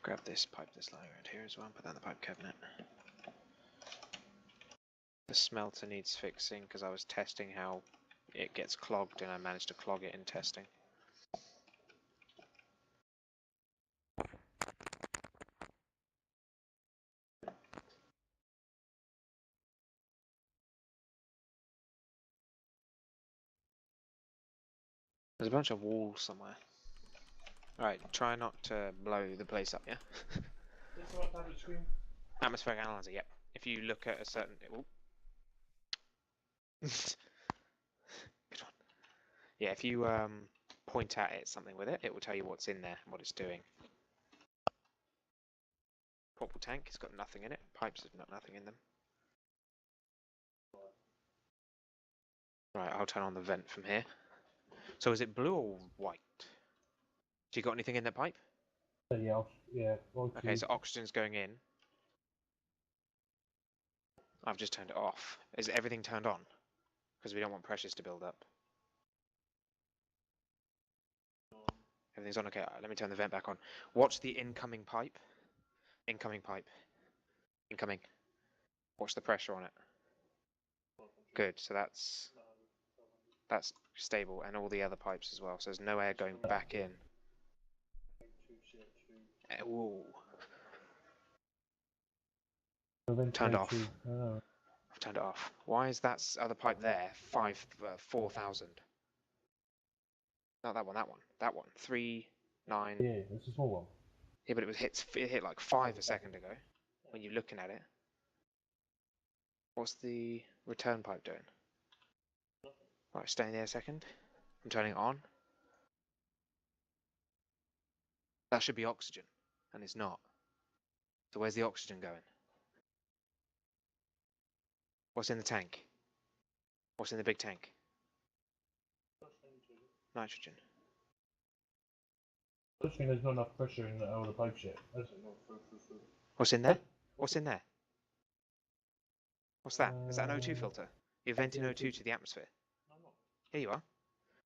Grab this pipe that's lying around here as well and put that in the pipe cabinet. The smelter needs fixing because I was testing how it gets clogged and I managed to clog it in testing. There's a bunch of walls somewhere. Alright, try not to blow the place up, yeah? That's what tablet screen. Atmospheric analyzer, yep. If you look at a certain... Oh. Good one. Yeah, if you point at it something with it, it will tell you what's in there and what it's doing. Portable tank, it's got nothing in it. Pipes have got nothing in them. Right, I'll turn on the vent from here. So is it blue or white? Do you got anything in that pipe? Yeah. Okay, so oxygen's going in. I've just turned it off. Is everything turned on? Because we don't want pressures to build up. Everything's on. Okay, right, let me turn the vent back on. Watch the incoming pipe. Incoming pipe. Incoming. Watch the pressure on it. Good, so that's stable, and all the other pipes as well, so there's no air going back in. Ooh. Turned off. I've turned it off. Why is that other pipe there? 4,000. Not that one, that one. 3, 9. Yeah, it's a small one. Yeah, but it hit like 5 a second ago when you're looking at it. What's the return pipe doing? Right, stay there a second. I'm turning it on. That should be oxygen, and it's not. So where's the oxygen going? What's in the tank? What's in the big tank? Nitrogen. I just think there's not enough pressure in all the pipe shit. What's in there? What's in there? What's that? Is that an O2 filter? You're venting O2 to the atmosphere. Here you are.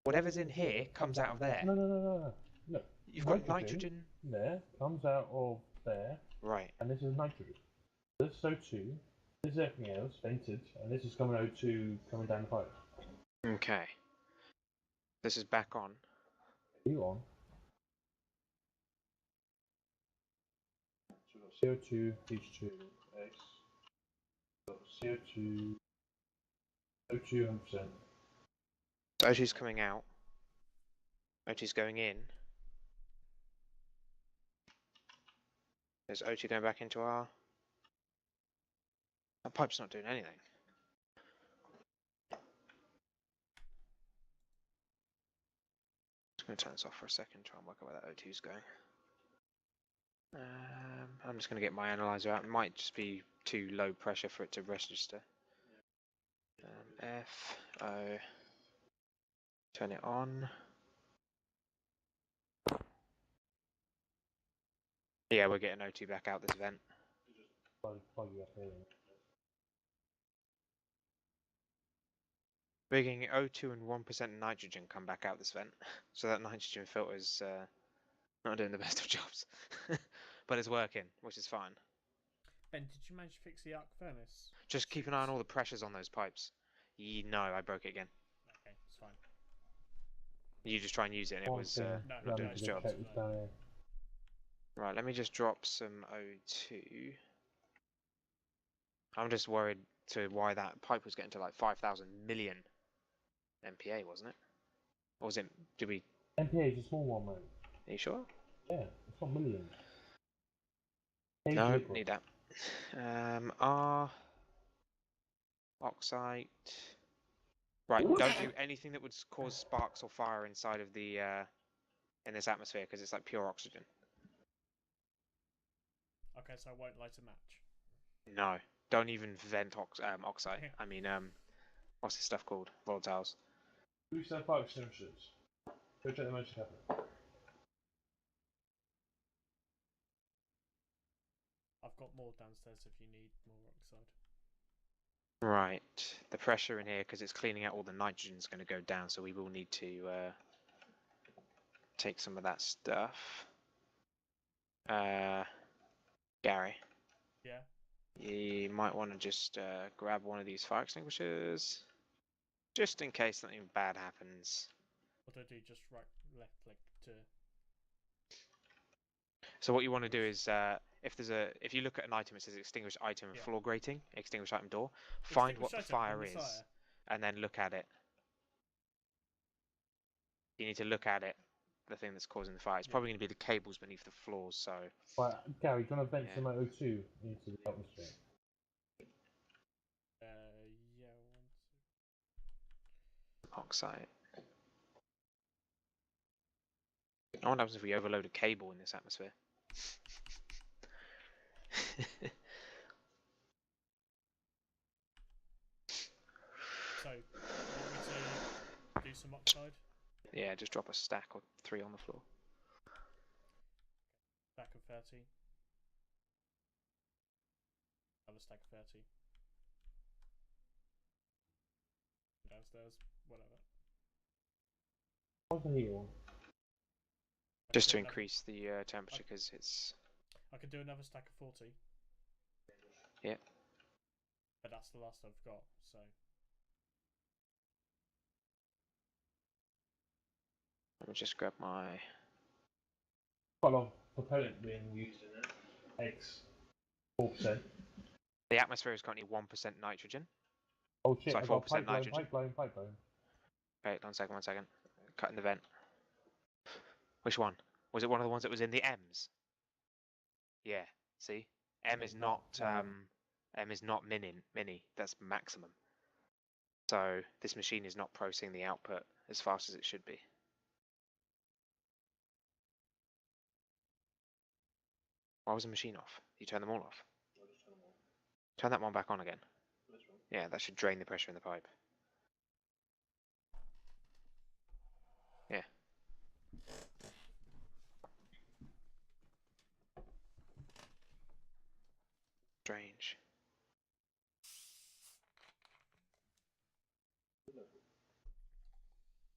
Whatever's in here comes out of there. No. Look, You've got nitrogen. There, comes out of there. Right. And this is nitrogen. This is O2. This is everything else, vented, and this is coming O2 coming down the pipe. Okay. This is back on. You on? So we've got CO2, H2, X. Got CO2, O2 100%. So O2's coming out. O2's going in. There's O2 going back into our... That pipe's not doing anything. Just going to turn this off for a second, try and work out where that O2's going. I'm just going to get my analyzer out. It might just be too low pressure for it to register. F, O, turn it on. Yeah, we're getting O2 back out this vent. We're getting O2 and 1% nitrogen come back out this vent. So that nitrogen filter is not doing the best of jobs. But it's working, which is fine. Ben, did you manage to fix the arc furnace? Just keep an eye on all the pressures on those pipes. No, I broke it again. Okay, it's fine. You just try and use it and it was not doing its job. Right, let me just drop some O2. I'm just worried to why that pipe was getting to like 5,000 million MPa, wasn't it? Or was it, did we... MPA is a small one, mate. Are you sure? Yeah, it's not millions. No, need that. R... Oxide... Right, don't do anything that would cause sparks or fire inside of the, in this atmosphere, because it's like pure oxygen. Okay, so I won't light a match. No, don't even vent oxide. I mean, what's this stuff called? Volatiles. We sell fire extinguishers. Go check the motor cabinet. I've got more downstairs if you need more oxide. Right, the pressure in here, because it's cleaning out all the nitrogen, is going to go down, so we will need to take some of that stuff. Gary, Yeah. you might want to just grab one of these fire extinguishers, just in case something bad happens. What do I do? Just left click to. So what you want to do is, if you look at an item, it says extinguish item and floor grating, extinguish item door. Find what the fire is, and then look at it. You need to look at it, the thing that's causing the fire. It's probably going to be the cables beneath the floors. So. Right, Gary, do you want to vent some O2 into the atmosphere? Yeah. Oxide. What happens if we overload a cable in this atmosphere? So, you want me to do some oxide? Yeah, just drop a stack or 3 on the floor. Stack of 30. Another stack of 30. Downstairs, whatever. How's the heat on? Just to increase the temperature, because it's... I could do another stack of 40. Yeah. But that's the last I've got, so... Let me just grab my... Quite a lot of propellant being used in it. X 4%. The atmosphere is currently 1% nitrogen. Oh shit, Sorry, I got 4% nitrogen. pipeline. Okay, one second. Cutting the vent. Which one? Was it one of the ones that was in the M's? Yeah, see? M is not mini. That's maximum. So this machine is not processing the output as fast as it should be. Why was the machine off? You turn them all off. Turn that one back on again. Yeah, that should drain the pressure in the pipe. Yeah. Strange.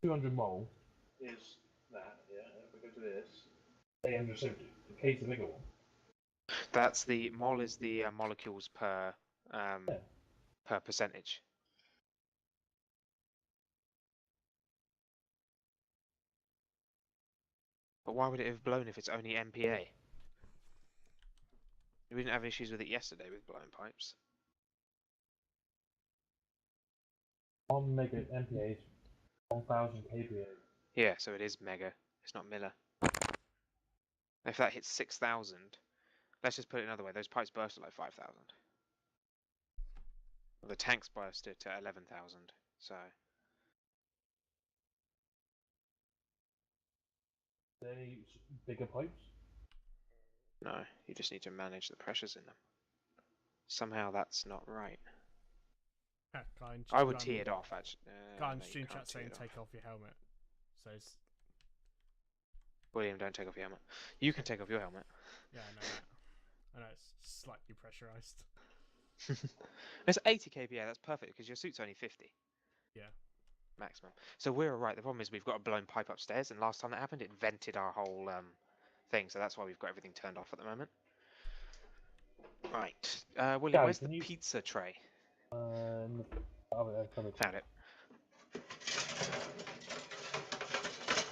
$200 mole is that, yeah. If we go to this, 870. The K is the bigger one. That's the mol is the molecules per per percentage. But why would it have blown if it's only MPa? We didn't have issues with it yesterday with blown pipes. 1 mega MPa is 1000 kPa. Yeah, so it is mega. It's not Miller. If that hits 6,000, let's just put it another way. Those pipes burst at like 5,000. Well, the tanks burst at 11,000. So. They bigger pipes? No, you just need to manage the pressures in them. Somehow that's not right. I would tee it off, actually. Guy in stream chat saying take off your helmet. So it's... William, don't take off your helmet. You can take off your helmet. Yeah, I know that. I know it's slightly pressurized. It's 80 kPa, that's perfect, because your suit's only 50. Yeah. Maximum. So we're alright. The problem is we've got a blown pipe upstairs, and last time that happened, it vented our whole thing, so that's why we've got everything turned off at the moment. Right. William, where's the pizza tray? Found it.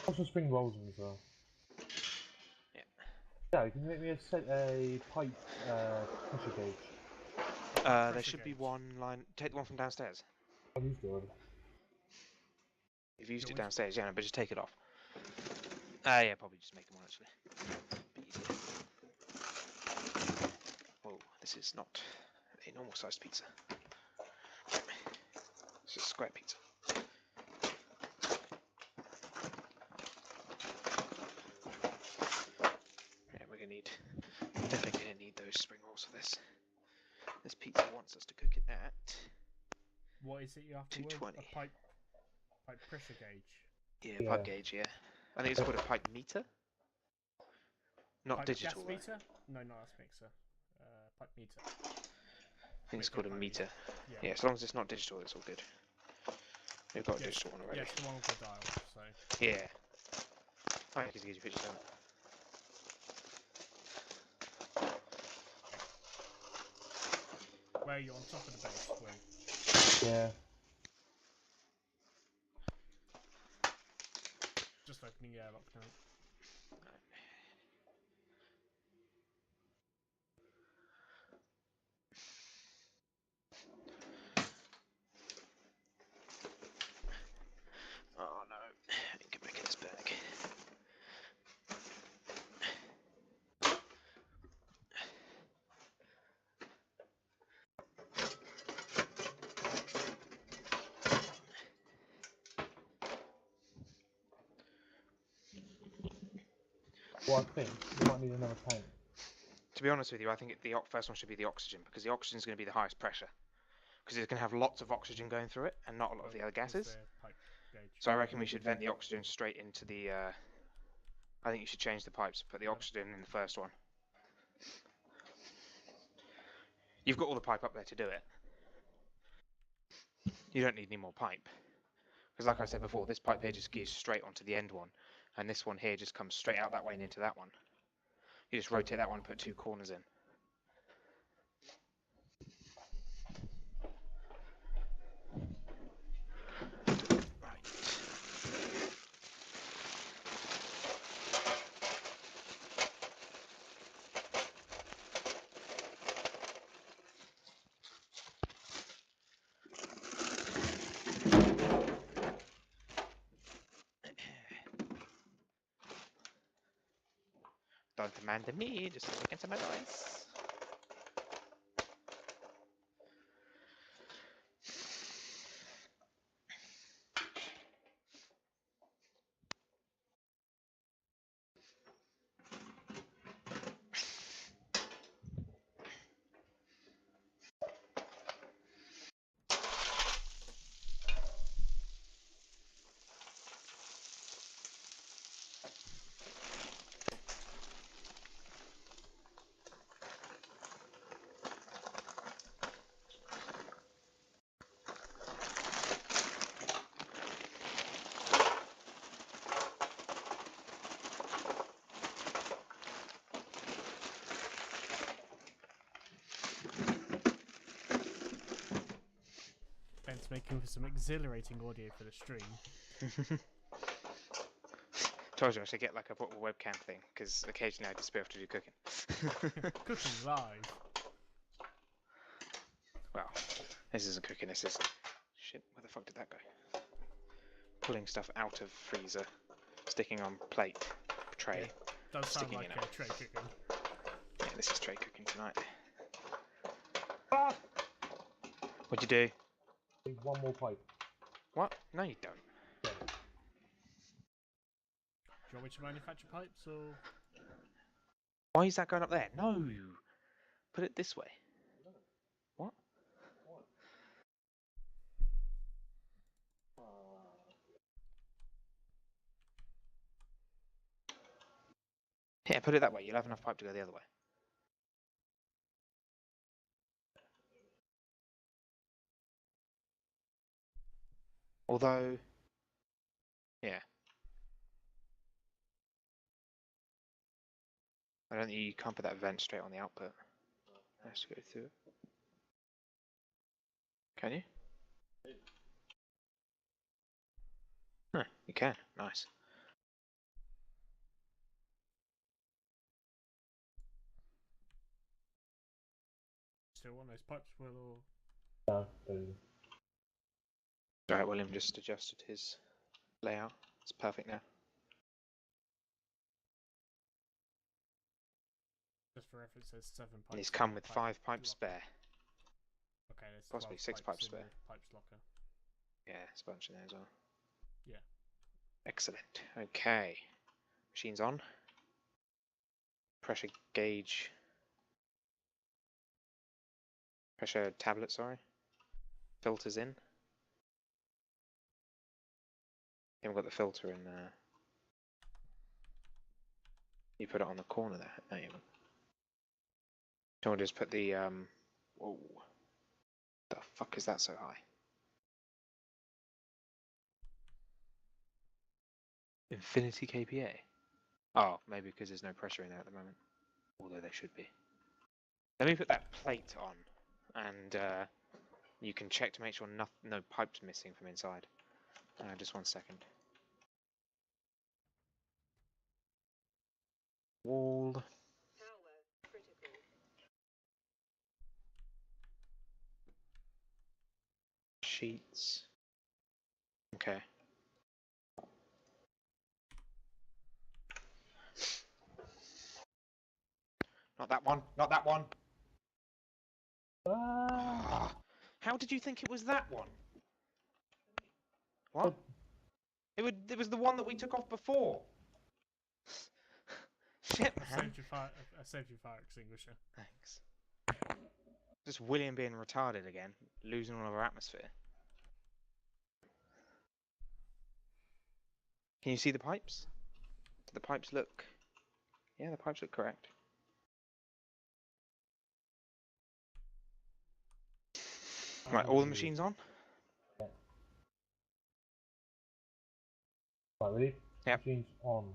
Also spring rolls in as well. Yeah. Gary, can you make me a pipe pressure gauge? There should be one line. Take the one from downstairs. I've used it already. You've used it downstairs, yeah, no, but just take it off. Yeah, probably just make them one actually. Be easier. Whoa, this is not a normal sized pizza. This is square pizza. Yeah, we're definitely gonna need those spring rolls for this. This pizza wants us to cook it at. What is it you have to 220. A pipe pressure gauge. Yeah, pipe gauge. Yeah, I think it's called a pipe meter. Not pipe digital. Gas meter? No, not gas mixer. Pipe meter. I think it's called a meter. Yeah, as long as it's not digital, it's all good. We've got a digital one already. Yeah, it's the one with the dial. So. Yeah. I think it's easy pictures, don't it? Where you're on top of the base, Will. Yeah. Just opening the airlock now. Oh no, I can make this bag. Well, I think we might need another tank. To be honest with you, I think the first one should be the oxygen, because the oxygen is going to be the highest pressure. Because it's going to have lots of oxygen going through it, and not a lot of the other Here's gases. the pipe gauge. So I reckon we should vent the oxygen straight into the... I think you should change the pipes, put the oxygen in the first one. You've got all the pipe up there to do it. You don't need any more pipe. Because like I said before, this pipe here just goes straight onto the end one, and this one here just comes straight out that way and into that one. You just rotate that one and put two corners in. Right. Don't demand me, just making some advice. Ben's making for some exhilarating audio for the stream. Told you I should get like a portable webcam thing, because occasionally I just be able to do cooking. Cooking live. Well, this isn't cooking, this is... Shit, where the fuck did that go? Pulling stuff out of freezer, sticking on plate, tray, Does sound sticking like in a it. tray cooking. Yeah, this is tray cooking tonight. Ah! What'd you do? Need one more pipe. What? No you don't. Yeah. Do you want me to manufacture pipes or? Why is that going up there? No! Put it this way. What? Yeah, put it that way. You'll have enough pipe to go the other way. Although... Yeah. I don't think you can't put that vent straight on the output. It has to go through it. Can you? Huh, you can. Nice. Still want those pipes, Will, or? No, don't. Alright, William just adjusted his layout. It's perfect now. Just for reference, there's 7 pipes. And he's come in with the 5 pipes locker. spare. Okay, there's Possibly 12 6 pipes in spare. the pipes locker. Yeah, there's a bunch in there as well. Yeah. Excellent. Okay. Machine's on. Pressure gauge. Pressure tablet, sorry. Filters in. Haven't got the filter in there. You put it on the corner there. No, you haven't. Someone just put the whoa. The fuck is that so high? Infinity KPA. Oh, maybe because there's no pressure in there at the moment. Although there should be. Let me put that plate on. and you can check to make sure no pipe's missing from inside. Just 1 second. Wall. Power critical. Sheets. Okay. Not that one. Not that one. Ah, How did you think it was that one? What? It was the one that we took off before. Shit, I man. saved your fire. I saved your fire extinguisher. Thanks. Just William being retarded again, losing all of our atmosphere. Can you see the pipes? Do the pipes look... Yeah, the pipes look correct. Right, all the machines on? right, ready? Yep. Machines on.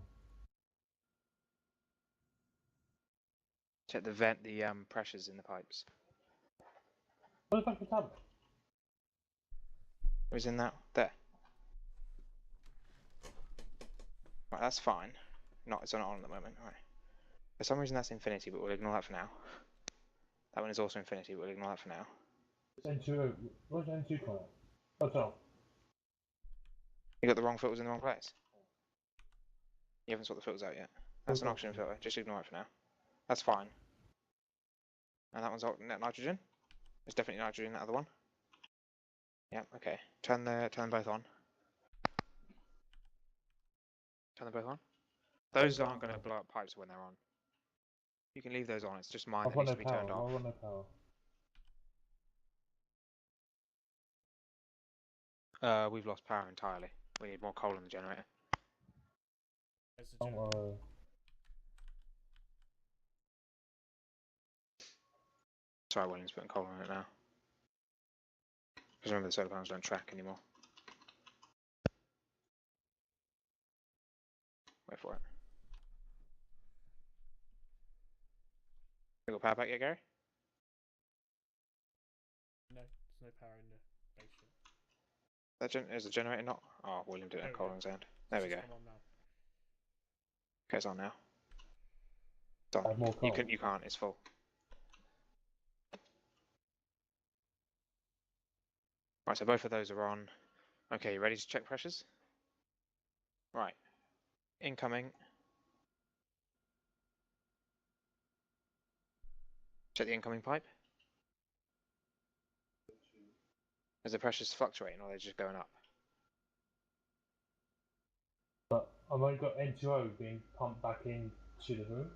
Check the pressures in the pipes. What the fuck is tablet? Where's in that? There. Right, that's fine. It's not on at the moment. Right. For some reason that's infinity, but we'll ignore that for now. That one is also infinity, but we'll ignore that for now. N2, where's N2 come out? Oh, so. You got the wrong filters in the wrong place. You haven't sorted the filters out yet. That's an oxygen filter. Just ignore it for now. That's fine. And that one's nitrogen. There's definitely nitrogen in that other one. Yeah, okay. Turn them both on. Turn them both on. Those aren't going to blow up pipes when they're on. You can leave those on. It's just mine that needs to be turned off. I've got no power. We've lost power entirely. We need more coal in the generator. There's the Don't generator. worry. Sorry, William's putting coal on it now. Because remember, the solar panels don't track anymore. Wait for it. You got power back yet, Gary? No, there's no power in the spaceship. Is the generator not? Oh, William didn't have coal in his hand. There we go. Come on now. Okay, it's on now. It's on. I have more coal. You can't. It's full. Right, so both of those are on. Okay, you ready to check pressures? Right. Incoming. Check the incoming pipe. Is the pressures fluctuating or are they just going up? But I've only got N2O being pumped back into the room.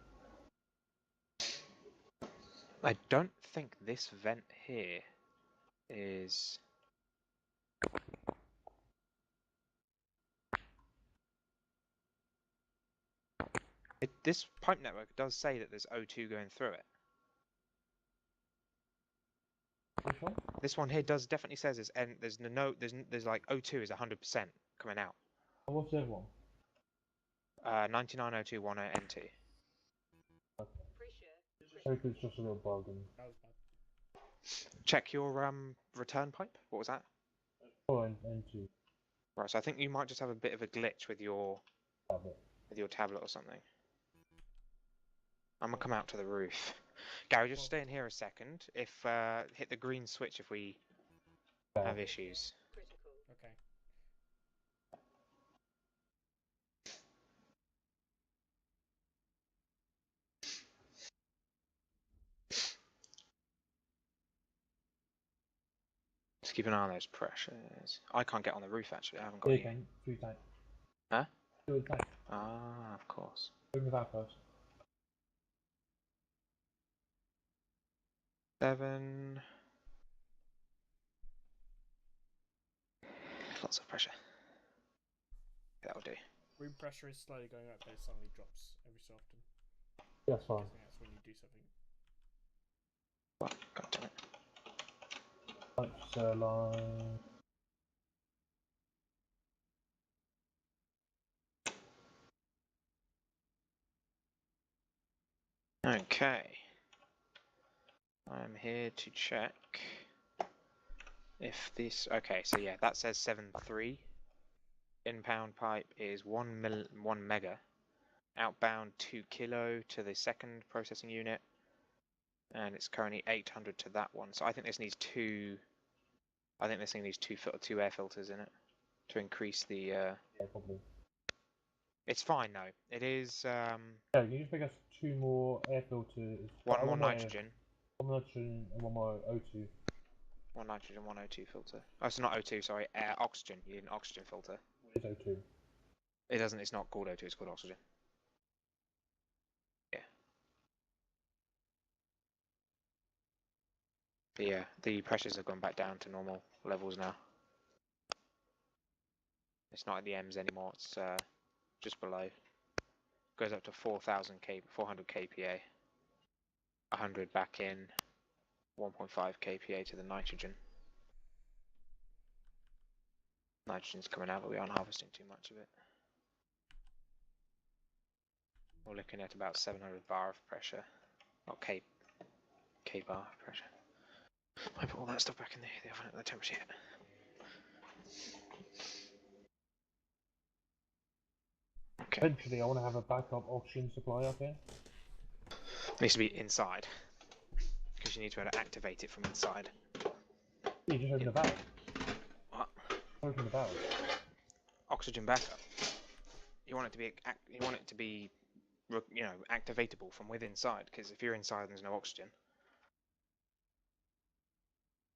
I don't think this vent here is... This pipe network does say that there's O2 going through it. Which one? This one here does definitely says there's like O2 is 100% coming out. Oh, what's the other one? 99O2 NT. Maybe it's just a little bug and... That was bad. Check your return pipe. What was that? Oh, N2 Right, so I think you might just have a bit of a glitch with your tablet. or something. I'm gonna come out to the roof. Gary, just stay in here a second. If hit the green switch if we have issues. Okay. Just keep an eye on those pressures. I can't get on the roof actually. I haven't got Yeah, you. you can. Through tank. Huh? Through the tank. Ah, of course. Bring the that first. 7. Lots of pressure. That'll do. Room pressure is slowly going up, but it suddenly drops every so often. That's fine. I guessing that's when you do something. What? God damn it. Punch line. Okay. I'm here to check if this. Okay, so yeah, that says 7.3. Inbound pipe is 1 mega. Outbound 2 kilo to the second processing unit, and it's currently 800 to that one. So I think this needs two. I think this thing needs two air filters in it to increase the. Yeah, probably. It's fine though. It is. Yeah, can you just make us 2 more air filters? One more more nitrogen. One more nitrogen and 1 more O2. One nitrogen, one O2 filter. Oh, it's not O2. Sorry, oxygen. You need an oxygen filter. What is O2? It doesn't. It's not called O2. It's called oxygen. Yeah. But yeah, the pressures have gone back down to normal levels now. It's not at the M's anymore. It's just below. Goes up to 400 kPa. 100 back in. 1.5 kPa to the nitrogen. Nitrogen's coming out, but we aren't harvesting too much of it. We're looking at about 700 bar of pressure, not K bar of pressure. I put all that stuff back in the oven at the temperature yet. Okay. Eventually, I want to have a backup oxygen supply up here. Needs to be inside, because you need to be able to activate it from inside. Yeah, you just open the valve. What? Open the valve. Oxygen backup. You want it to be, you know, activatable from within inside. Because if you're inside and there's no oxygen,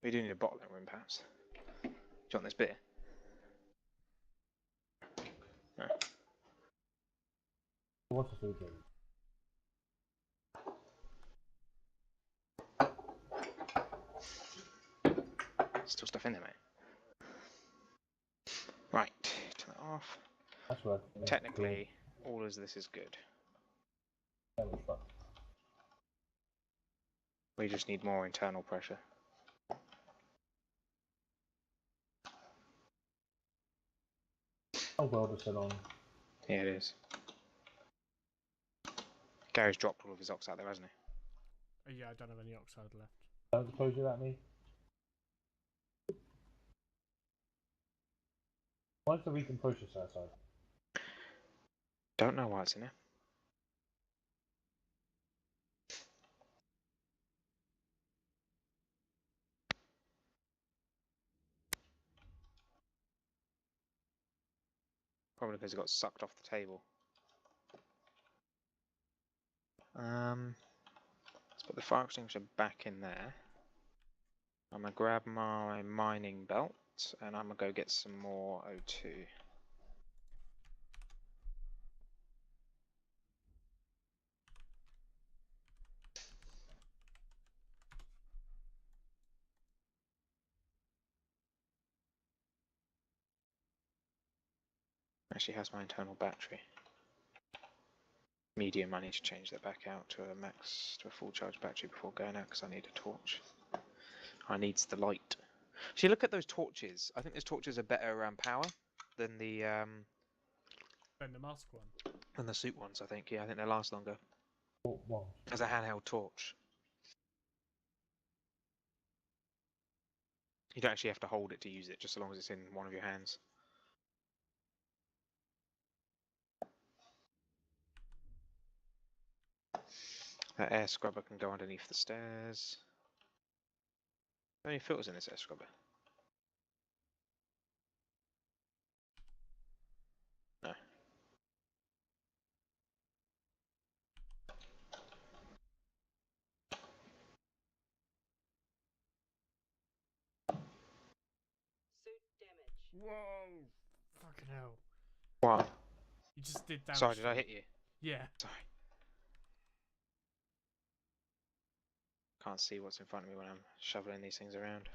we do need a bottling room, perhaps. Do you want this beer? No. What's the food drink? Still stuff in there, mate. Right, turn it off. That's worth it. Technically, all of this is good. That was fun. We just need more internal pressure. How well does it on? Yeah, it is. Gary's dropped all of his ox out there, hasn't he? Yeah, I don't have any oxide left. Don't close it at me. Why is the recon processor outside? Don't know why it's in here. Probably because it got sucked off the table. Let's put the fire extinguisher back in there. I'm gonna grab my mining belt and I'm gonna go get some more O2. Actually has my internal battery. Medium, I need to change that back out to a full charge battery before going out because I need a torch. I needs the light. See, look at those torches. I think those torches are better around power than the mask one. than the suit ones. I think. Yeah, I think they last longer What? as a handheld torch. You don't actually have to hold it to use it, just as long as it's in one of your hands. That air scrubber can go underneath the stairs. How many filters in this air scrubber? No. Suit damage. Whoa! Fucking hell. What? You just did damage. Sorry, did I hit you? Yeah. Sorry. Can't see what's in front of me when I'm shoveling these things around.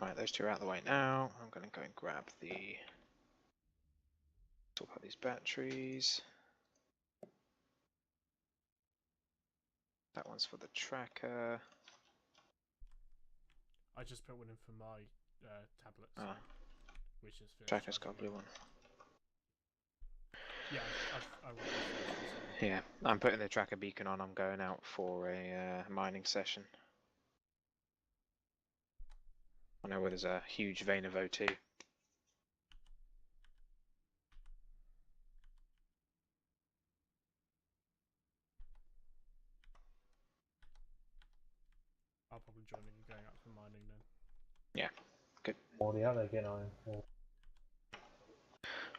Right, those two are out of the way now. I'm going to go and grab the... Talk about these batteries. That one's for the tracker. I just put one in for my tablet, so, which is Tracker's got a blue one. Yeah, I want to Yeah, I'm putting the tracker beacon on. I'm going out for a mining session. I know where there's a huge vein of O2. I'll probably join in you going out for mining then. Yeah, good. Or the other again, iron. Or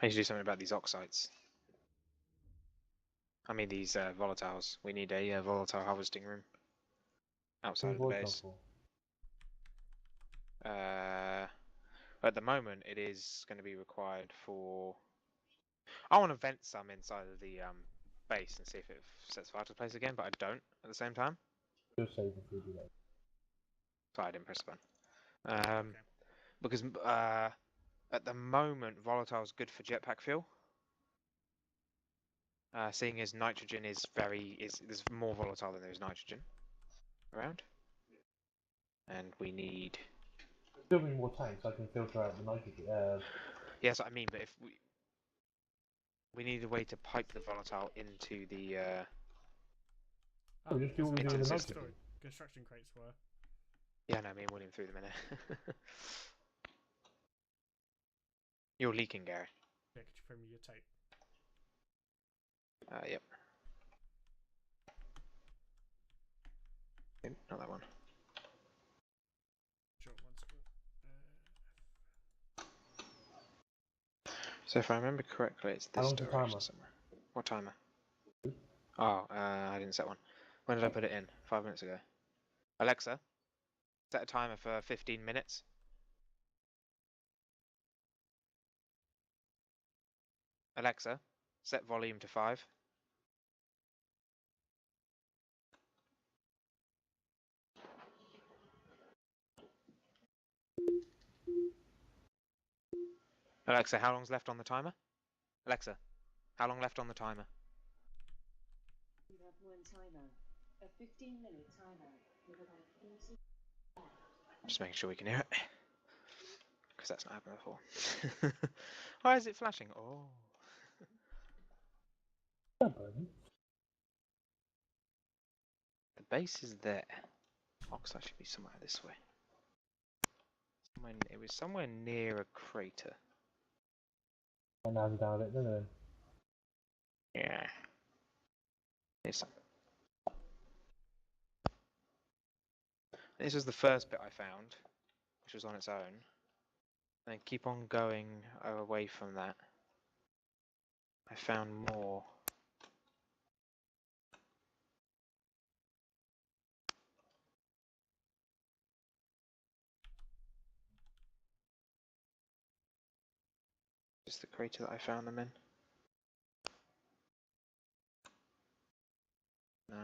I need to do something about these oxides. I mean these volatiles. We need a volatile harvesting room outside who's of the voice base. for? At the moment, it is going to be required for. I want to vent some inside of the base and see if it sets fire to the place again, but I don't at the same time. Just save if we do that. So I didn't press the button. Okay. Because at the moment, volatile is good for jetpack fuel. Seeing as nitrogen is there's more volatile than there is nitrogen around, and we need. Still need more tanks. I can filter out the nitrogen. Yes, I mean, but if we need a way to pipe the volatile into the. Oh, just do what we do into with the the system. nitrogen. Construction crates were. Yeah, no, me and William threw them in there. You're leaking, Gary. Yeah, could you bring me your tape? Yep. Not that one. Sure, one second. So if I remember correctly, it's How this long's the direction timer? somewhere. What timer? Oh, I didn't set one. When did I put it in? 5 minutes ago. Alexa, set a timer for 15 minutes. Alexa, set volume to 5. Alexa, how long's left on the timer? Alexa, how long left on the timer? You have one timer. A 15-minute timer with about 40. Just making sure we can hear it. Because that's not happened before. Why is it flashing? Oh. Yeah, buddy. The base is there. Oxide should be somewhere this way. It was somewhere near a crater. And now down it, doesn't it? Yeah. Here's some. This was the first bit I found, which was on its own. And then keep on going away from that. I found more. Just the crater that I found them in. No.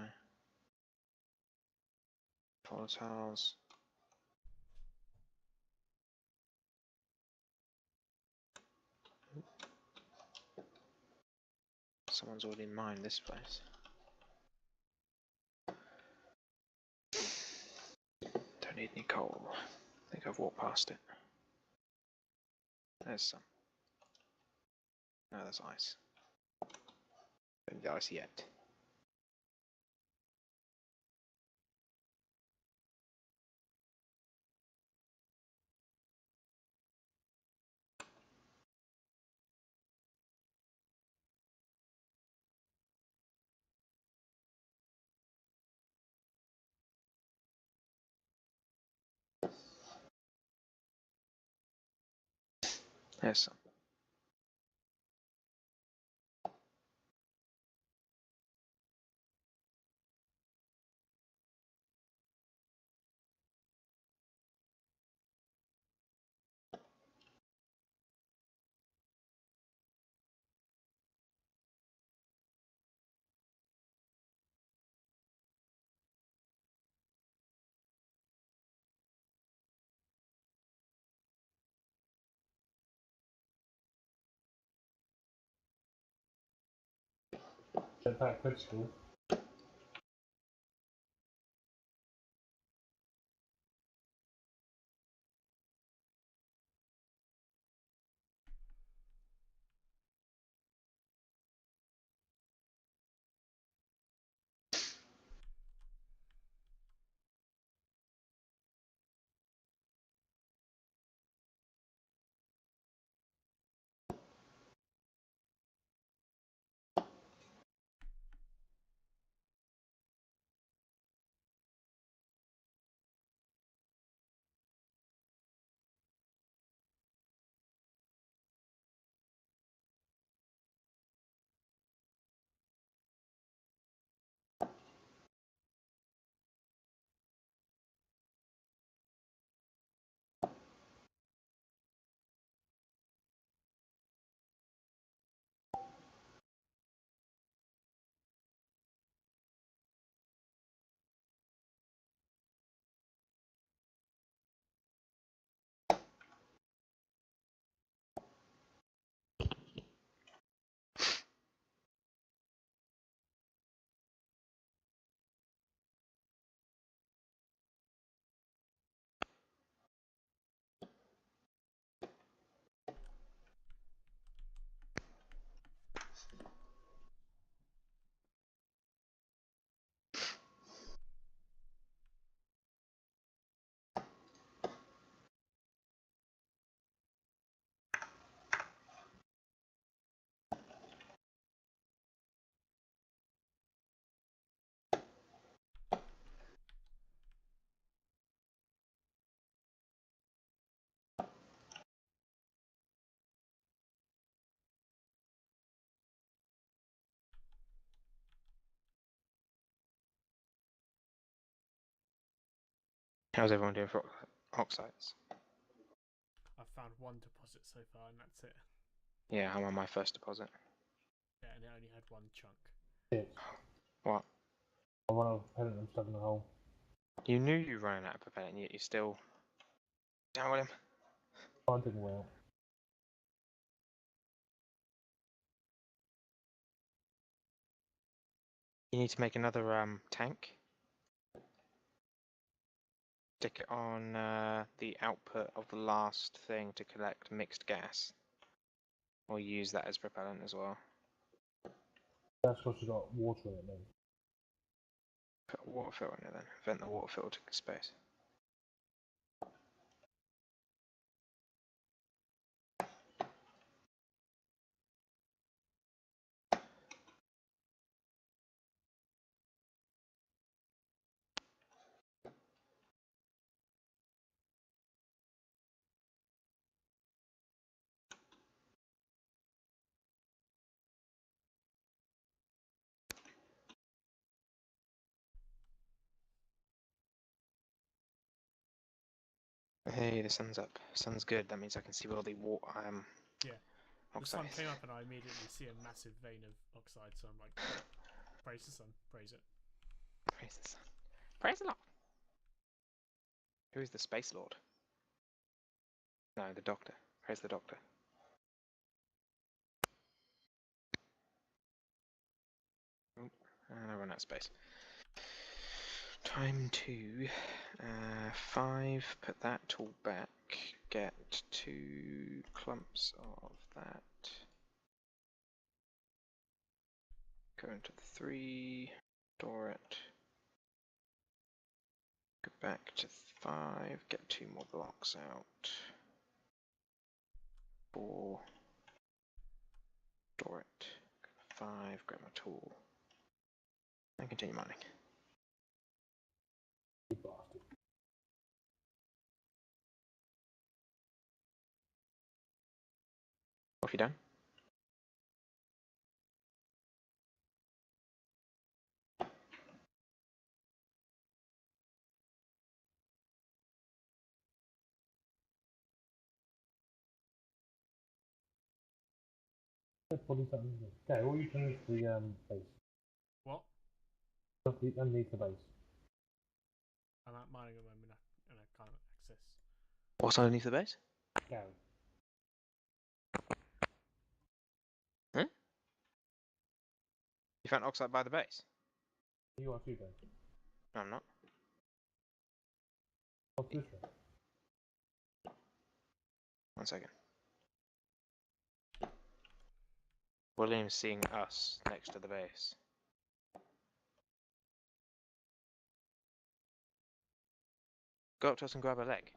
Volatiles. Someone's already mined this place. Don't need any coal. I think I've walked past it. There's some. No, there's ice. Don't need ice yet. There's some. Jetpack critical. How's everyone doing for oxides? I've found one deposit so far, and that's it. Yeah, I'm on my first deposit. Yeah, and it only had one chunk. Shit. What? I run out of propellant and stuck in the hole. You knew you ran out of propellant, yet you still down with him. Can't take away out. You need to make another tank. Stick it on the output of the last thing to collect mixed gas. Or use that as propellant as well. That's because you got water in it then. Put a water filter in it then. Vent the water filter to space. Hey, the sun's up. Sun's good. That means I can see all the water. Yeah. The sun Oxides. came up and I immediately see a massive vein of oxide, so I'm like, praise the sun, praise it. Praise the sun. Praise the Lord. Who is the Space Lord? No, the Doctor. Praise the Doctor. Oh, and I run out of space. Time to 5. Put that tool back. Get 2 clumps of that. Go into the 3. Store it. Go back to 5. Get 2 more blocks out. 4. Store it. 5. Grab my tool. And continue mining. You bastard. What have you done? What is that? Okay, what are you doing to the base? What? Underneath the base. I'm out mining at the moment and I can't access. What's underneath the base? Go. Huh? You found oxide by the base? You are too then. No, I'm not. What's this one? 1 second. William's seeing us next to the base. Go up to us and grab a leg.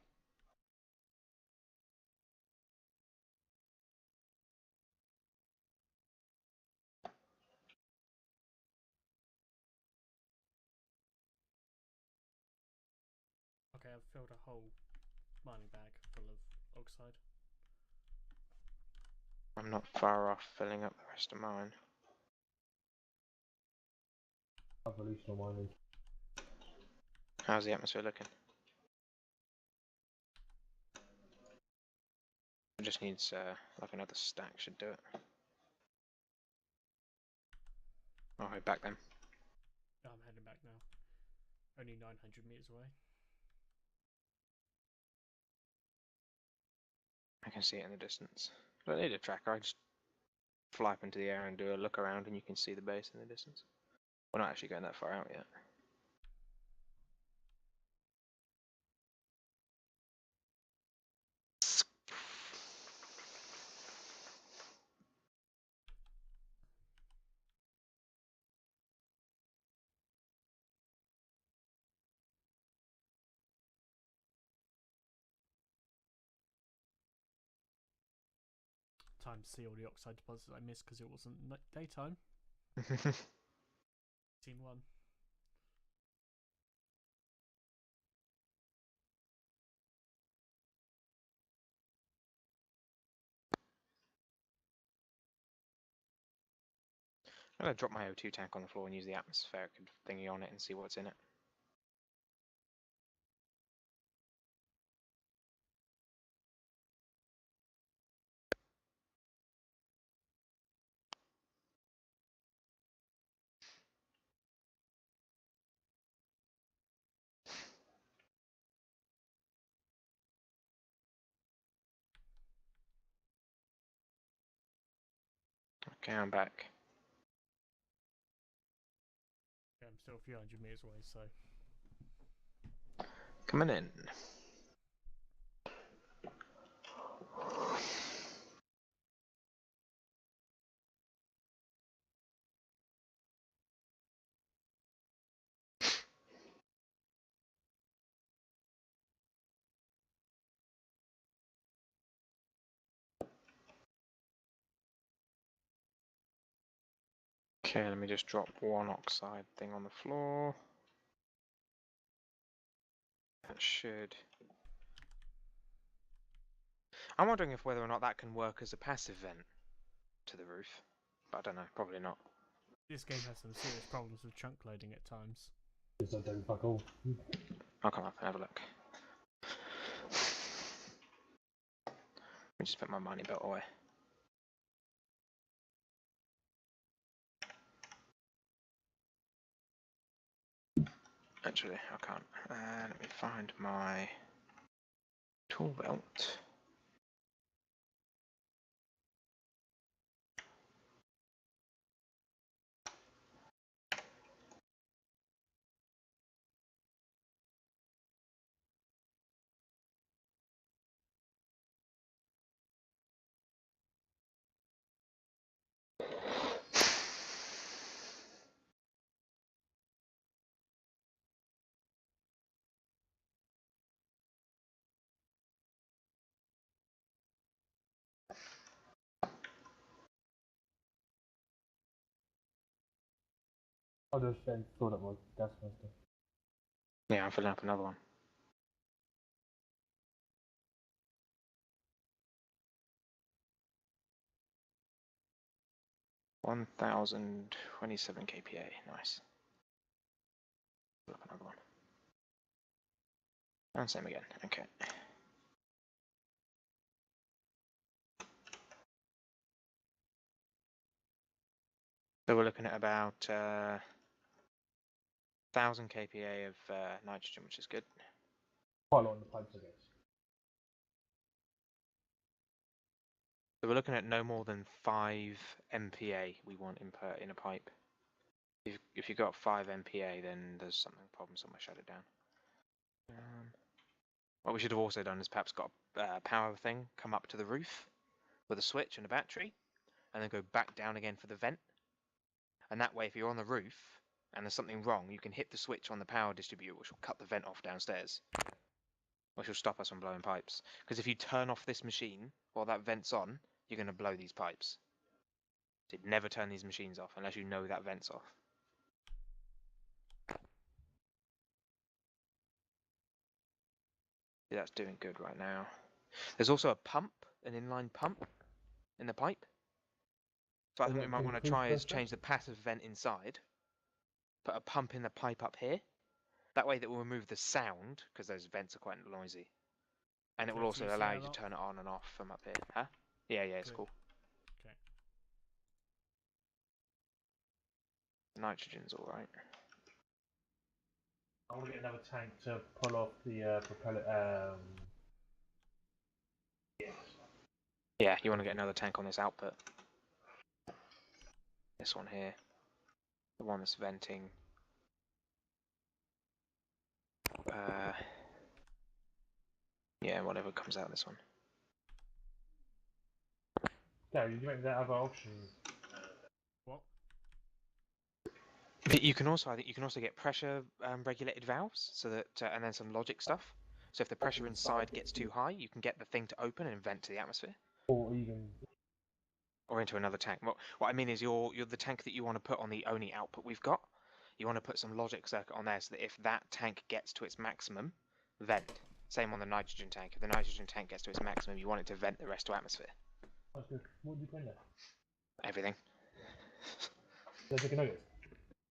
Okay, I've filled a whole mining bag full of oxide. I'm not far off filling up the rest of mine. I've released all mine. How's the atmosphere looking? It just needs like another stack should do it. I'll head back then. I'm heading back now. Only 900 meters away. I can see it in the distance. I don't need a tracker, I just fly up into the air and do a look around and you can see the base in the distance. We're not actually going that far out yet. Time to see all the oxide deposits I missed because it wasn't daytime. Seen one. I'm gonna drop my O2 tank on the floor and use the atmospheric thingy on it and see what's in it. Okay, I'm back. Yeah, I'm still a few hundred meters away, so. Coming in. Okay, let me just drop one oxide thing on the floor. That should... I'm wondering if whether or not that can work as a passive vent to the roof. But I don't know, probably not. This game has some serious problems with chunk loading at times. It's not doing fuck all. I'll come up and have a look. Let me just put my mining belt away. Actually, I can't. Let me find my tool belt. I'll just fill up my gas master. Yeah, I'm filling up another one. $1,027 kPa. Nice. Fill up another one. And same again. Okay. So we're looking at about 1,000 kPa of nitrogen, which is good. Quite a lot in the pipes, I guess. So we're looking at no more than 5 MPa we want in a pipe. If you've got 5 MPa, then there's something problem somewhere. Shut it down. What we should have also done is perhaps got a power thing come up to the roof with a switch and a battery, and then go back down again for the vent. And that way, if you're on the roof and there's something wrong, you can hit the switch on the power distributor, which will cut the vent off downstairs, which will stop us from blowing pipes. Because if you turn off this machine while that vent's on, you're going to blow these pipes. So you'd never turn these machines off unless you know that vent's off. See, that's doing good right now. There's also a pump, an inline pump in the pipe. So I think we might want to try is change the passive vent inside, put a pump in the pipe up here. That way that will remove the sound, because those vents are quite noisy. And it will also allow you to turn it on and off from up here. Huh? Yeah, it's cool. Okay. The nitrogen's alright. I want to get another tank to pull off the propeller. Yes. Yeah, you want to get another tank on this output. This one here. The one that's venting. Yeah, whatever comes out of this one. Yeah, you make that other option. What? But you can also, I think, you can also get pressure regulated valves, so that, and then some logic stuff. So if the pressure inside gets too high, you can get the thing to open and vent to the atmosphere. Or even. Or into another tank. What I mean is, you're the tank that you want to put on the only output we've got. You want to put some logic circuit on there, so that if that tank gets to its maximum, vent. Same on the nitrogen tank. If the nitrogen tank gets to its maximum, you want it to vent the rest to atmosphere. That's good. What did you put in there? Everything. Did I take a notice?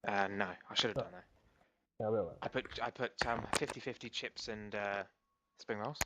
No, I should have done that. Yeah, I will. I put 50-50 chips and spring rolls.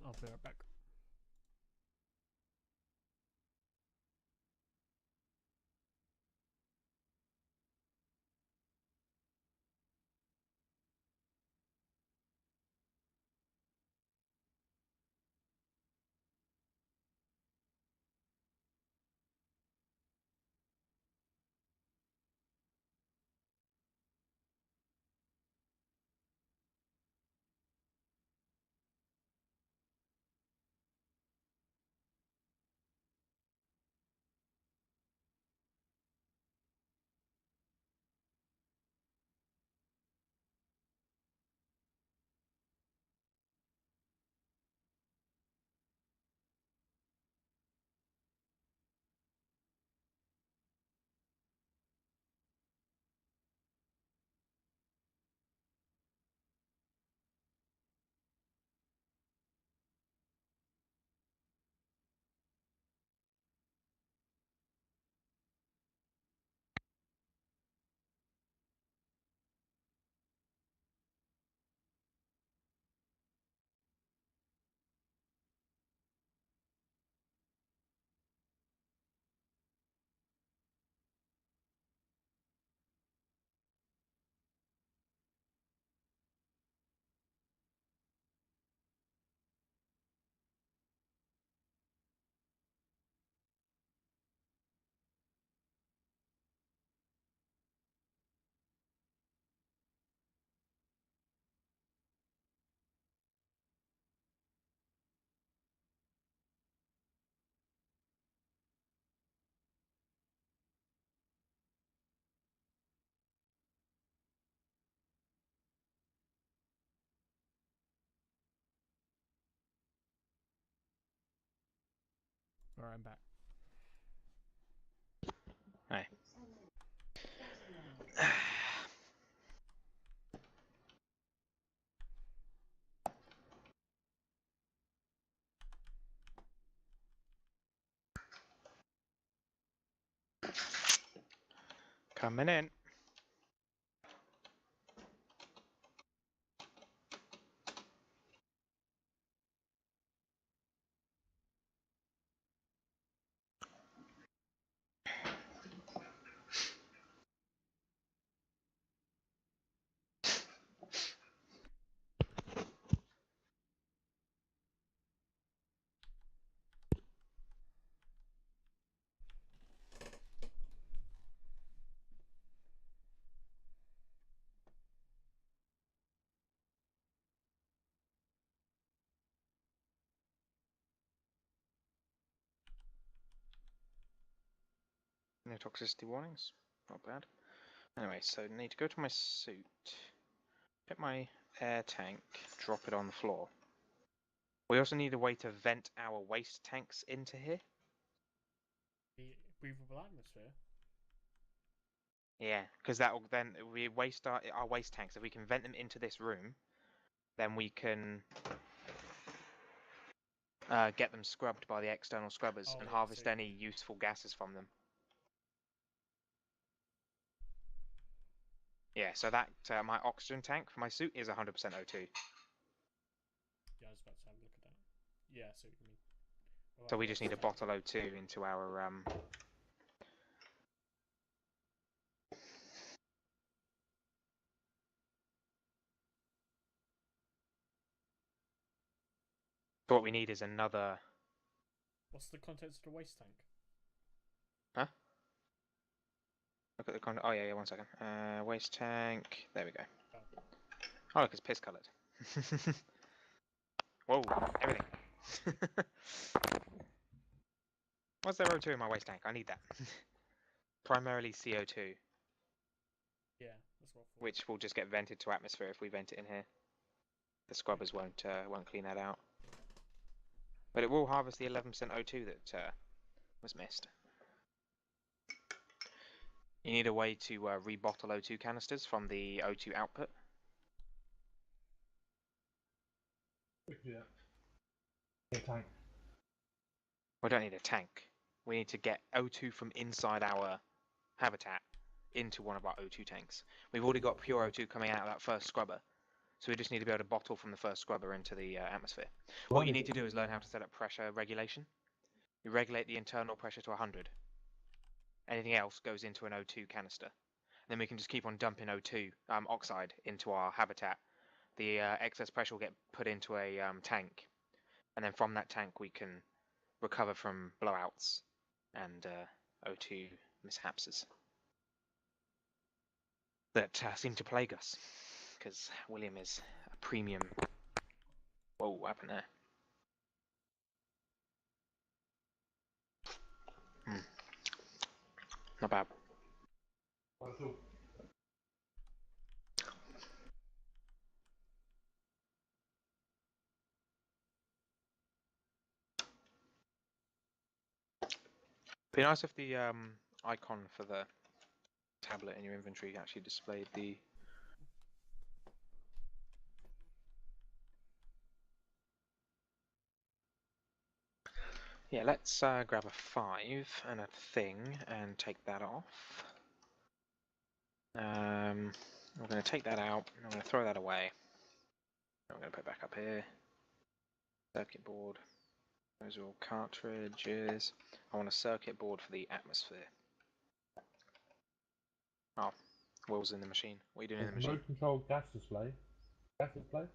I'll be right back. Alright, I'm back. Hey. Coming in. No toxicity warnings. Not bad. Anyway, so need to go to my suit, get my air tank, drop it on the floor. We also need a way to vent our waste tanks into here. The breathable atmosphere? Yeah, because that'll then we waste our waste tanks. If we can vent them into this room, then we can get them scrubbed by the external scrubbers and Oh, yeah, harvest so any useful gases from them. Yeah, so that my oxygen tank for my suit is 100% O2. Yeah, I was about to have a look at that. Yeah, I see what you mean. What So about we the just rest need of to the tank? bottle O2 into our So what we need is another. What's the contents of the waste tank? Huh? Look at the content. Oh yeah, 1 second. Waste tank. There we go. Oh. Oh, look, it's piss coloured. Whoa, everything. What's there O2 in my waste tank? I need that. Primarily CO2, Yeah, that's what I thought. which will just get vented to atmosphere if we vent it in here. The scrubbers won't clean that out. But it will harvest the 11% O2 that was missed. You need a way to rebottle O2 canisters from the O2 output. We can do that. A tank. We don't need a tank. We need to get O2 from inside our habitat into one of our O2 tanks. We've already got pure O2 coming out of that first scrubber, So we just need to be able to bottle from the first scrubber into the atmosphere. What you need to do is learn how to set up pressure regulation. You regulate the internal pressure to 100. Anything else goes into an O2 canister. Then we can just keep on dumping O2 oxide into our habitat. The excess pressure will get put into a tank, and then from that tank we can recover from blowouts and O2 mishapses that seem to plague us, because William is a premium. Whoa, what happened there? Not bad. Be nice if the icon for the tablet in your inventory actually displayed the. Yeah, let's grab a 5 and a thing and take that off. I'm going to take that out, and I'm going to throw that away. I'm going to put it back up here. Circuit board. Those are all cartridges. I want a circuit board for the atmosphere. Oh, Will's in the machine. What are you doing in the machine? Remote control gas display. Gas display?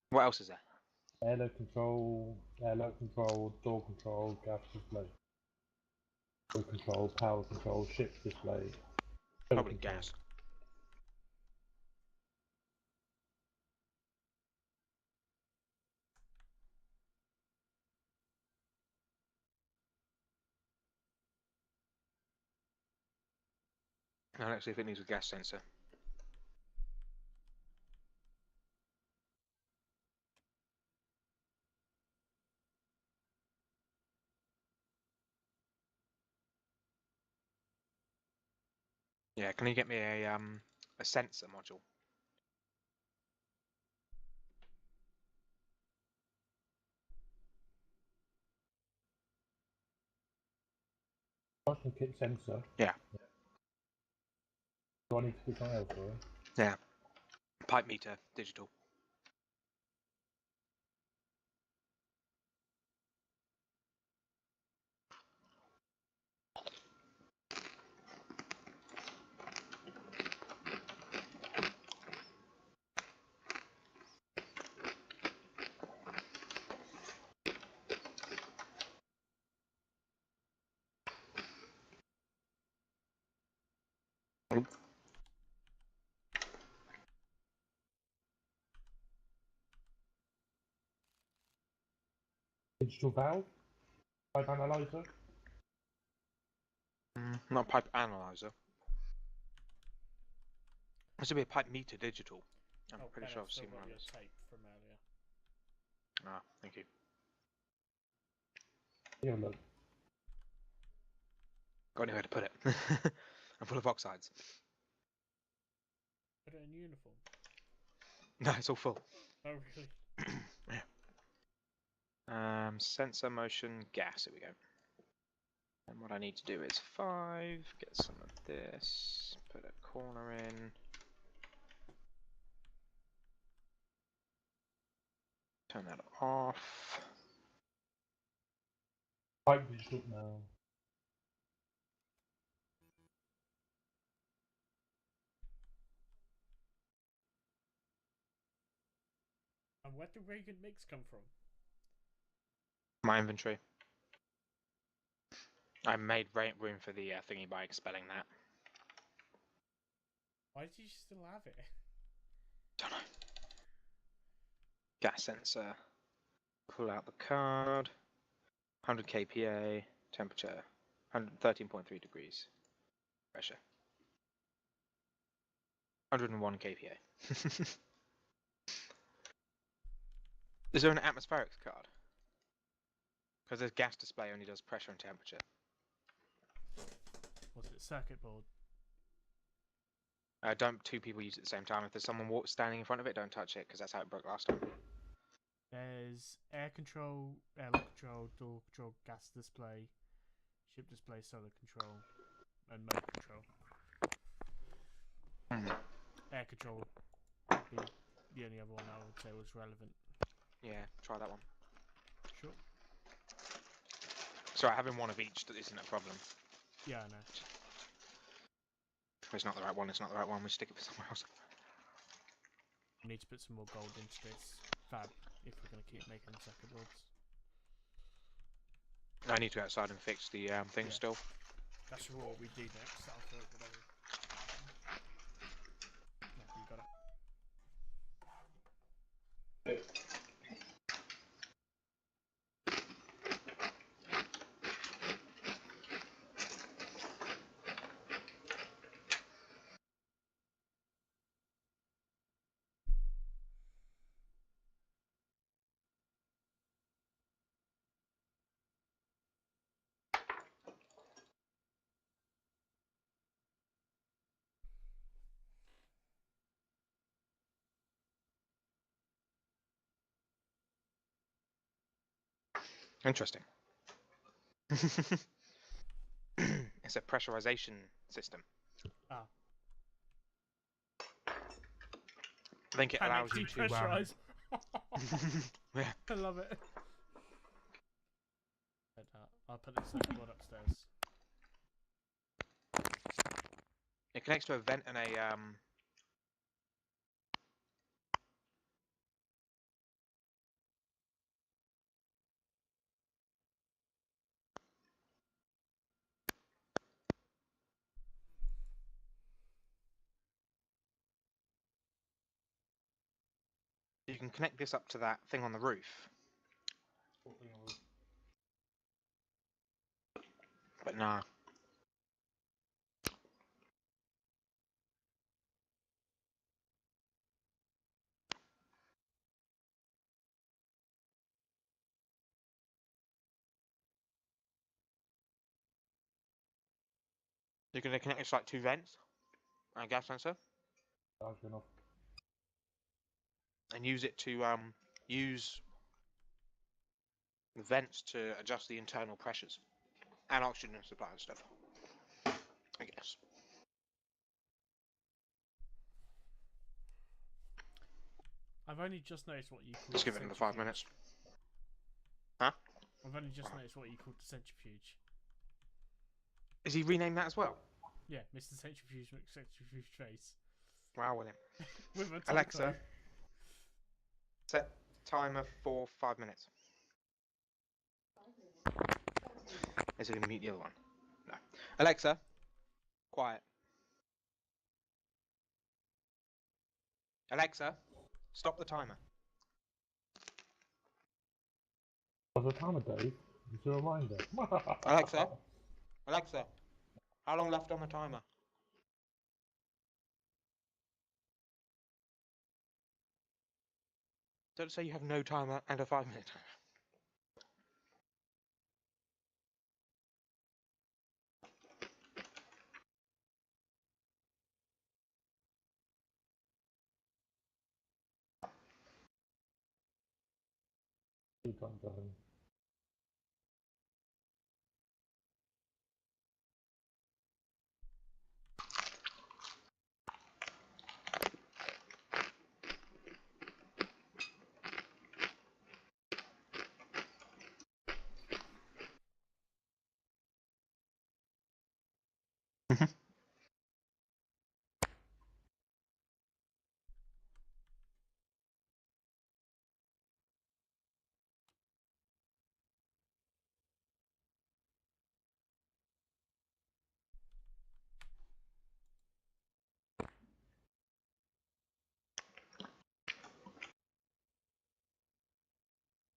What else is there? Airlock control, door control, gas display. Door control, power control, ship display. Probably control. gas. Now let's see if it needs a gas sensor. Yeah, can you get me a sensor module? Function kit sensor. Yeah. Do I need to put something else for it? Yeah. Pipe meter, digital. Digital valve? Pipe analyzer? Not pipe analyzer. This would be a pipe meter digital. I'm pretty Ben, sure I've I've still seen one got of your those. tape from earlier. Ah, thank you. Yeah, look. Got anywhere to put it. I'm full of oxides. Put it in uniform. No, it's all full. Oh, really? Yeah. Sensor motion gas. Here we go. And what I need to do is 5. Get some of this. Put a corner in. Turn that off. Pipe digital now. And where did Reagan mix come from? My inventory. I made room for the thingy by expelling that. Why do you still have it? Don't know. Gas sensor. Pull out the card. 100 kPa. Temperature. 13.3 degrees. Pressure. 101 kPa. Is there an atmospherics card? Because this gas display only does pressure and temperature. Was it circuit board? Don't 2 people use it at the same time. If there's someone standing in front of it, don't touch it, because that's how it broke last time. There's air control, airlock control, door control, gas display, ship display, solar control, and mode control. Air control would be the only other one I would say was relevant. Yeah, try that one. Sure. Sorry, having one of each isn't a problem. Yeah, I know. If it's not the right one, it's not the right one. We stick it somewhere else. We need to put some more gold into this fab if we're going to keep making circuit boards. I need to go outside and fix the thing Yeah. still. That's what we do next. After whatever. Yeah, you got it. Interesting. It's a pressurization system. Ah. I think it Panic allows you to. depressurize. Yeah. I love it. I'll put the circuit board upstairs. It connects to a vent and a you can connect this up to that thing on the roof. But nah. You're going to connect this like two vents and a gas sensor That's enough. and use it to use the vents to adjust the internal pressures and oxygen supply and stuff. I guess. I've only just noticed what you call Let's give it another 5 minutes. Huh? I've only just noticed what you called the centrifuge. Is he renamed that as well? Yeah, Mr. Centrifuge McCentrifuge Face. Wow, William. With a Alexa, typo. set timer for 5 minutes. Is it going to mute the other one? No. Alexa, quiet. Alexa, stop the timer. What's the timer, Dave? It's a reminder. Alexa, Alexa, how long left on the timer? Don't say you have no timer and a 5-minute timer. Keep on going.